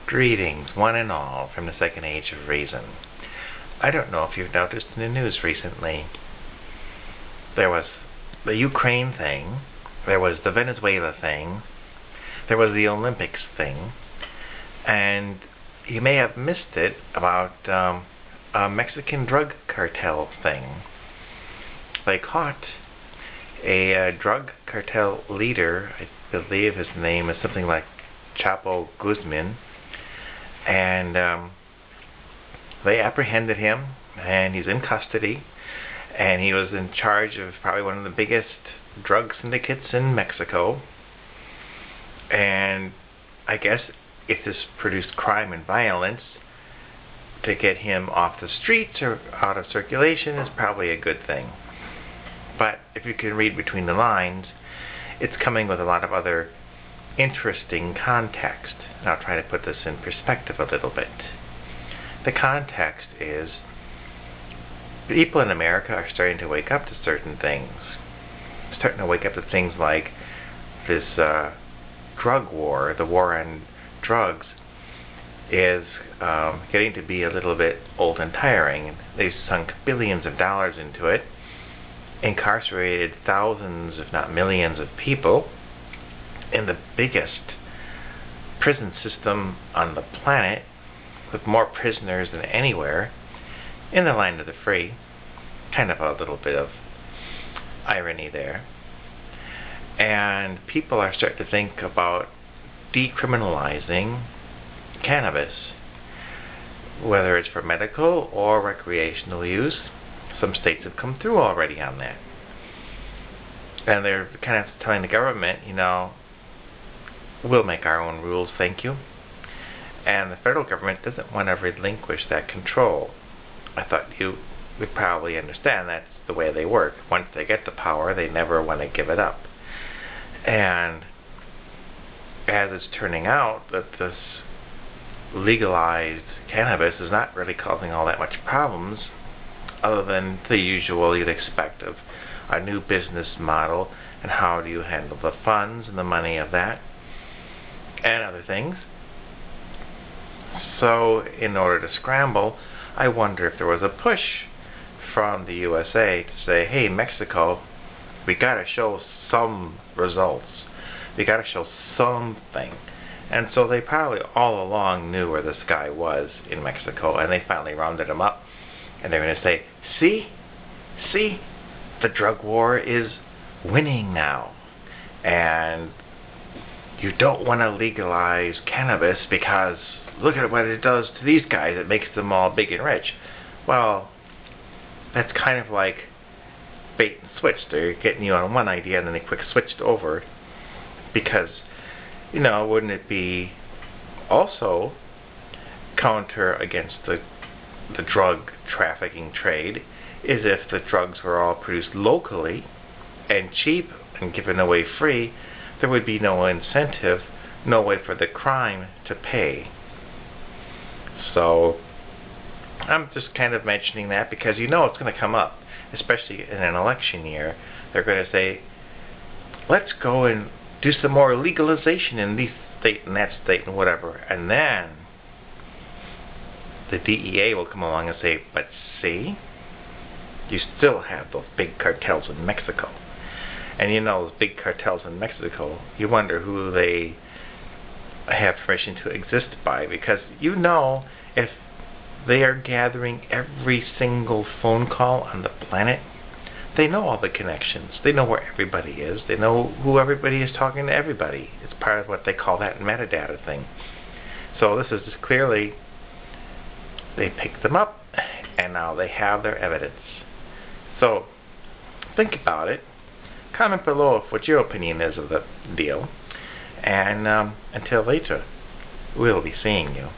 Greetings, one and all, from the second age of reason. I don't know if you've noticed in the news recently, there was the Ukraine thing, there was the Venezuela thing, there was the Olympics thing, and you may have missed it about a Mexican drug cartel thing. They caught a drug cartel leader. I believe his name is something like Chapo Guzman, and they apprehended him, and he's in custody, and he was in charge of probably one of the biggest drug syndicates in Mexico. And I guess if this produced crime and violence, to get him off the streets or out of circulation is probably a good thing. But if you can read between the lines, it's coming with a lot of other interesting context. And I'll try to put this in perspective a little bit. The context is people in America are starting to wake up to certain things. Starting to wake up to things like this drug war, the war on drugs, is getting to be a little bit old and tiring. They've sunk billions of dollars into it, incarcerated thousands, if not millions, of people in the biggest prison system on the planet, with more prisoners than anywhere, in the land of the free. Kind of a little bit of irony there. And people are starting to think about decriminalizing cannabis, whether it's for medical or recreational use. Some states have come through already on that. And they're kind of telling the government, we'll make our own rules, thank you. And the federal government doesn't want to relinquish that control. I thought you would probably understand that's the way they work. Once they get the power, they never want to give it up. And as it's turning out that this legalized cannabis is not really causing all that much problems, other than the usual you'd expect of a new business model and how do you handle the funds and the money of that and other things. So in order to scramble, I wonder if there was a push from the USA to say, hey, Mexico, we got to show some results. We got to show something. And so they probably all along knew where this guy was in Mexico, and they finally rounded him up. And they're going to say, see, the drug war is winning now. And you don't want to legalize cannabis because look at what it does to these guys. It makes them all big and rich. Well, that's kind of like bait and switch. They're getting you on one idea and then they quick switched over, because, wouldn't it be also counter against the drug trafficking trade is if the drugs were all produced locally and cheap and given away free, there would be no incentive, no way for the crime to pay. So I'm just kind of mentioning that because it's going to come up, especially in an election year. They're going to say, let's go and do some more legalization in this state and that state and whatever. And then the DEA will come along and say, but see, you still have those big cartels in Mexico. And those big cartels in Mexico, you wonder who they have permission to exist by, because if they are gathering every single phone call on the planet, they know all the connections. They know where everybody is. They know who everybody is talking to everybody. It's part of what they call that metadata thing. So this is just clearly, they picked them up, and now they have their evidence. So think about it. Comment below what your opinion is of the deal. And until later, we'll be seeing you.